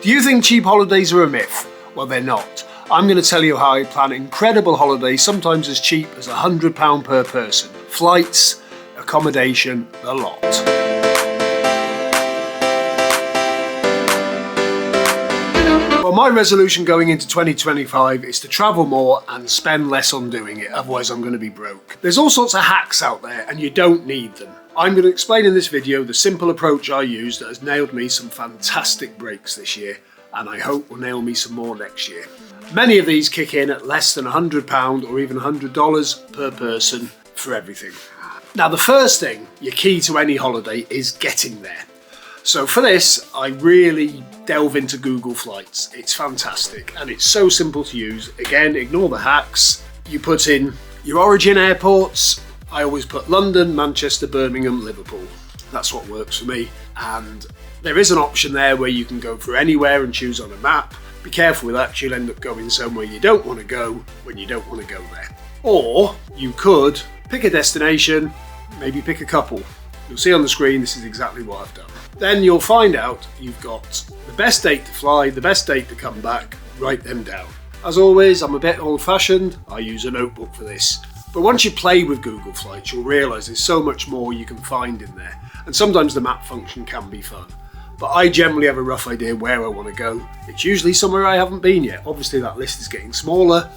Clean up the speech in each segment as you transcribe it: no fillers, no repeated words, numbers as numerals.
Do you think cheap holidays are a myth? Well, they're not. I'm going to tell you how I plan incredible holidays, sometimes as cheap as £100 per person. Flights, accommodation, the lot. Well, my resolution going into 2025 is to travel more and spend less on doing it, otherwise I'm going to be broke. There's all sorts of hacks out there and you don't need them. I'm going to explain in this video the simple approach I use that has nailed me some fantastic breaks this year, and I hope will nail me some more next year. Many of these kick in at less than £100 or even $100 per person for everything. Now, the first thing, your key to any holiday, is getting there. So for this, I really delve into Google Flights. It's fantastic and it's so simple to use. Again, ignore the hacks. You put in your origin airports. I always put London, Manchester, Birmingham, Liverpool. That's what works for me. And there is an option there where you can go for anywhere and choose on a map. Be careful with that, you'll end up going somewhere you don't want to go when you don't want to go there. Or you could pick a destination, maybe pick a couple. You'll see on the screen this is exactly what I've done. Then you'll find out you've got the best date to fly, the best date to come back, write them down. As always, I'm a bit old-fashioned, I use a notebook for this. But once you play with Google Flights, you'll realise there's so much more you can find in there. And sometimes the map function can be fun. But I generally have a rough idea where I want to go. It's usually somewhere I haven't been yet. Obviously that list is getting smaller.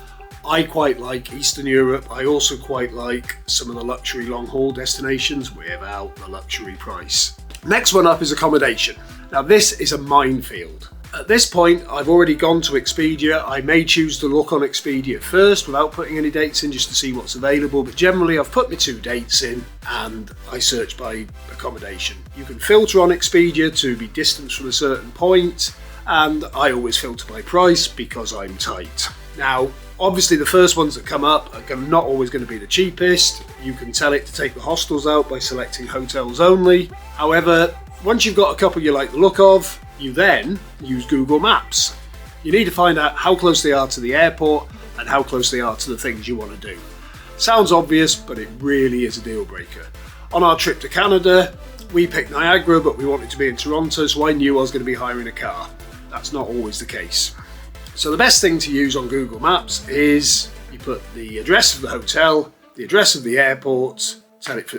I quite like Eastern Europe. I also quite like some of the luxury long-haul destinations without the luxury price. Next one up is accommodation. Now this is a minefield. At this point, I've already gone to Expedia. I may choose to look on Expedia first without putting any dates in just to see what's available, but generally I've put my 2 dates in and I search by accommodation. You can filter on Expedia to be distanced from a certain point, and I always filter by price because I'm tight. Now, obviously the first ones that come up are not always going to be the cheapest. You can tell it to take the hostels out by selecting hotels only. However, once you've got a couple you like the look of, you then use Google Maps. You need to find out how close they are to the airport and how close they are to the things you want to do. Sounds obvious, but it really is a deal breaker. On our trip to Canada, we picked Niagara, but we wanted to be in Toronto, so I knew I was going to be hiring a car. That's not always the case. So the best thing to use on Google Maps is you put the address of the hotel, the address of the airport,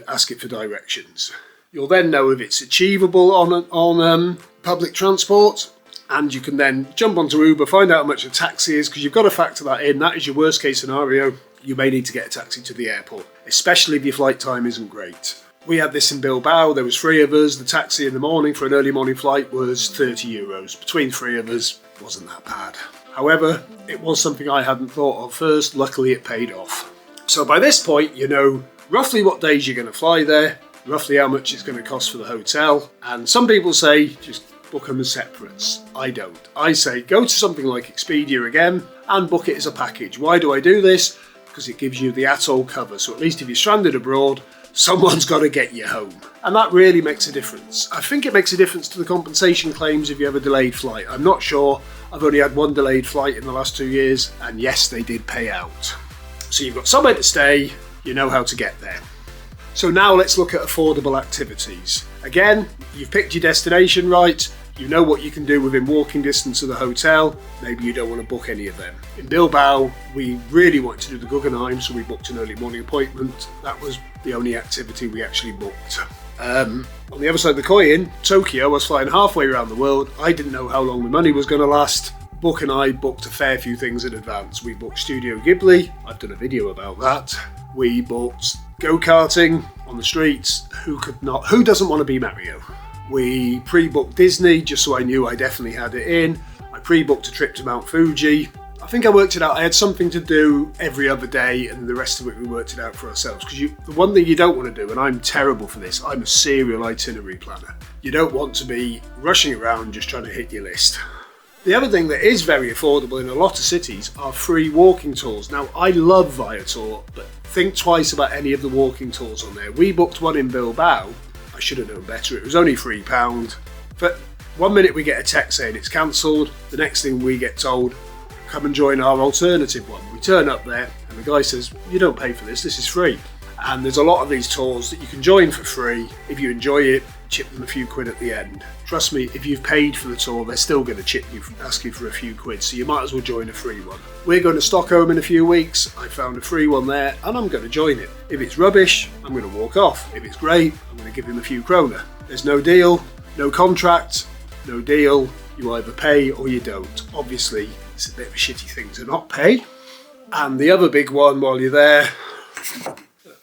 ask it for directions. You'll then know if it's achievable on public transport, and you can then jump onto Uber, find out how much a taxi is, because you've got to factor that in. That is your worst case scenario. You may need to get a taxi to the airport, especially if your flight time isn't great. We had this in Bilbao. There was 3 of us. The taxi in the morning for an early morning flight was €30. Between 3 of us, wasn't that bad. However, it was something I hadn't thought of first. Luckily, it paid off. So by this point, you know roughly what days you're going to fly there, roughly how much it's going to cost for the hotel. And some people say just book them as separates. I don't. I say go to something like Expedia again and book it as a package. Why do I do this? Because it gives you the atoll cover. So at least if you're stranded abroad, someone's got to get you home. And that really makes a difference. I think it makes a difference to the compensation claims if you have a delayed flight. I'm not sure. I've only had 1 delayed flight in the last 2 years, and yes, they did pay out. So you've got somewhere to stay, you know how to get there. So now let's look at affordable activities. Again, you've picked your destination right, you know what you can do within walking distance of the hotel, maybe you don't want to book any of them. In Bilbao, we really wanted to do the Guggenheim, so we booked an early morning appointment. That was the only activity we actually booked. On the other side of the coin, Tokyo, I was flying halfway around the world. I didn't know how long my money was going to last. Book and I booked a fair few things in advance. We booked Studio Ghibli. I've done a video about that. We booked go-karting on the streets. Who doesn't want to be Mario? We pre-booked Disney just so I knew I definitely had it in. I pre-booked a trip to Mount Fuji. I think I worked it out. I had something to do every other day, and the rest of it we worked it out for ourselves. Because the one thing you don't want to do, and I'm terrible for this, I'm a serial itinerary planner. You don't want to be rushing around just trying to hit your list. The other thing that is very affordable in a lot of cities are free walking tours. Now, I love Viator, but think twice about any of the walking tours on there. We booked one in Bilbao. I should have known better. It was only £3. But 1 minute we get a text saying it's cancelled. The next thing we get told, come and join our alternative one. We turn up there and the guy says, you don't pay for this is free. And there's a lot of these tours that you can join for free. If you enjoy it, chip them a few quid at the end. Trust me, if you've paid for the tour, they're still going to chip you, ask you for a few quid, so you might as well join a free one. We're going to Stockholm in a few weeks. I found a free one there and I'm going to join it. If it's rubbish, I'm going to walk off. If it's great, I'm going to give him a few kroner. There's no deal, no contract, no deal. You either pay or you don't. Obviously, it's a bit of a shitty thing to not pay. And the other big one while you're there,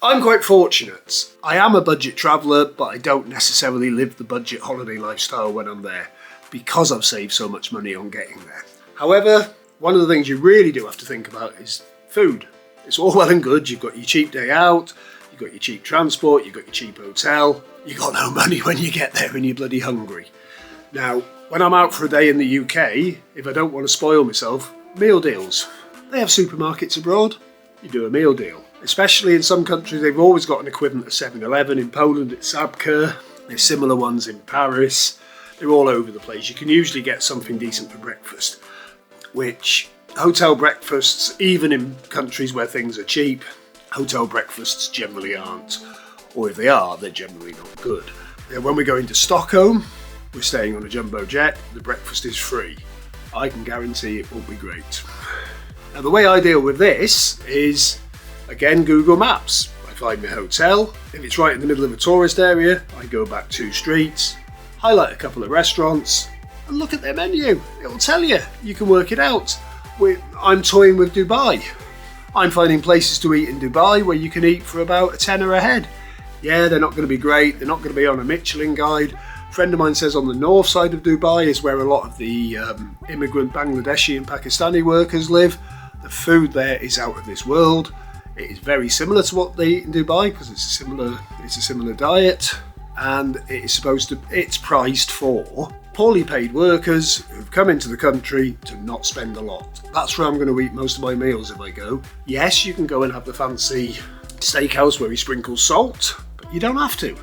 I'm quite fortunate. I am a budget traveller, but I don't necessarily live the budget holiday lifestyle when I'm there because I've saved so much money on getting there. However, one of the things you really do have to think about is food. It's all well and good, you've got your cheap day out, you've got your cheap transport, you've got your cheap hotel, you've got no money when you get there and you're bloody hungry. Now, when I'm out for a day in the UK, if I don't want to spoil myself, meal deals. They have supermarkets abroad, you do a meal deal. Especially in some countries, they've always got an equivalent of 7-Eleven. In Poland, it's Sabka. There's similar ones in Paris. They're all over the place. You can usually get something decent for breakfast, which hotel breakfasts, even in countries where things are cheap, hotel breakfasts generally aren't. Or if they are, they're generally not good. When we're going to Stockholm, we're staying on a jumbo jet. The breakfast is free. I can guarantee it will be great. Now, the way I deal with this is, again, Google Maps. I find my hotel. If it's right in the middle of a tourist area, I go back 2 streets, highlight a couple of restaurants, and look at their menu. It'll tell you. You can work it out. I'm toying with Dubai. I'm finding places to eat in Dubai where you can eat for about a tenner a head. Yeah, they're not going to be great. They're not going to be on a Michelin guide. A friend of mine says on the north side of Dubai is where a lot of the immigrant Bangladeshi and Pakistani workers live. The food there is out of this world. It is very similar to what they eat in Dubai because it's a similar diet, and it's priced for poorly paid workers who've come into the country to not spend a lot. That's where I'm going to eat most of my meals if I go. Yes, you can go and have the fancy steakhouse where we sprinkle salt, but you don't have to.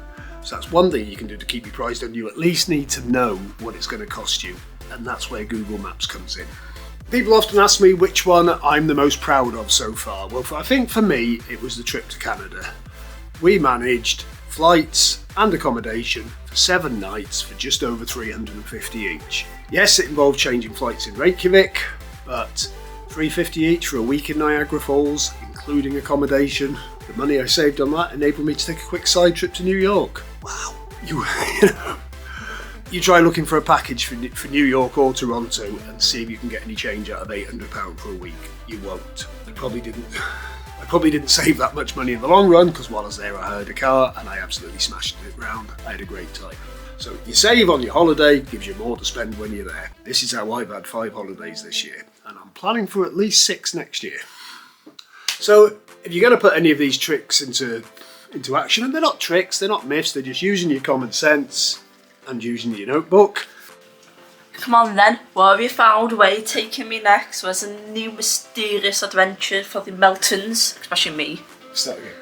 So that's one thing you can do to keep your price down. You at least need to know what it's going to cost you, and that's where Google Maps comes in. People often ask me which one I'm the most proud of so far. Well, I think for me, it was the trip to Canada. We managed flights and accommodation for 7 nights for just over 350 each. Yes, it involved changing flights in Reykjavik, but 350 each for a week in Niagara Falls, including accommodation. The money I saved on that enabled me to take a quick side trip to New York. Wow. You try looking for a package for New York or Toronto and see if you can get any change out of £800 for a week. You won't. I probably didn't save that much money in the long run because while I was there I hired a car and I absolutely smashed it round. I had a great time. So you save on your holiday, gives you more to spend when you're there. This is how I've had 5 holidays this year and I'm planning for at least 6 next year. So if you're going to put any of these tricks into action, and they're not tricks, they're not myths, they're just using your common sense and using your notebook. Come on then, what have you found? Where are you taking me next? Where's a new mysterious adventure for the Meltons, especially me?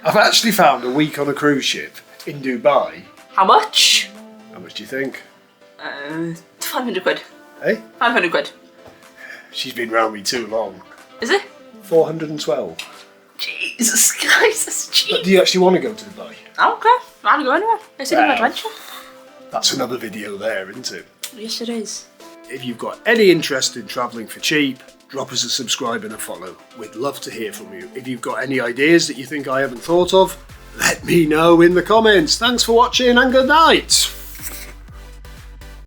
I've actually found a week on a cruise ship in Dubai. How much? How much do you think? 500 quid. Hey? 500 quid. She's been round me too long. Is it? 412. Jesus Christ, that's cheap. But do you actually want to go to Dubai? I don't care. I'll go anywhere. It's a new adventure. That's another video there, isn't it? Yes, it is. If you've got any interest in travelling for cheap, drop us a subscribe and a follow. We'd love to hear from you. If you've got any ideas that you think I haven't thought of, let me know in the comments. Thanks for watching and good night.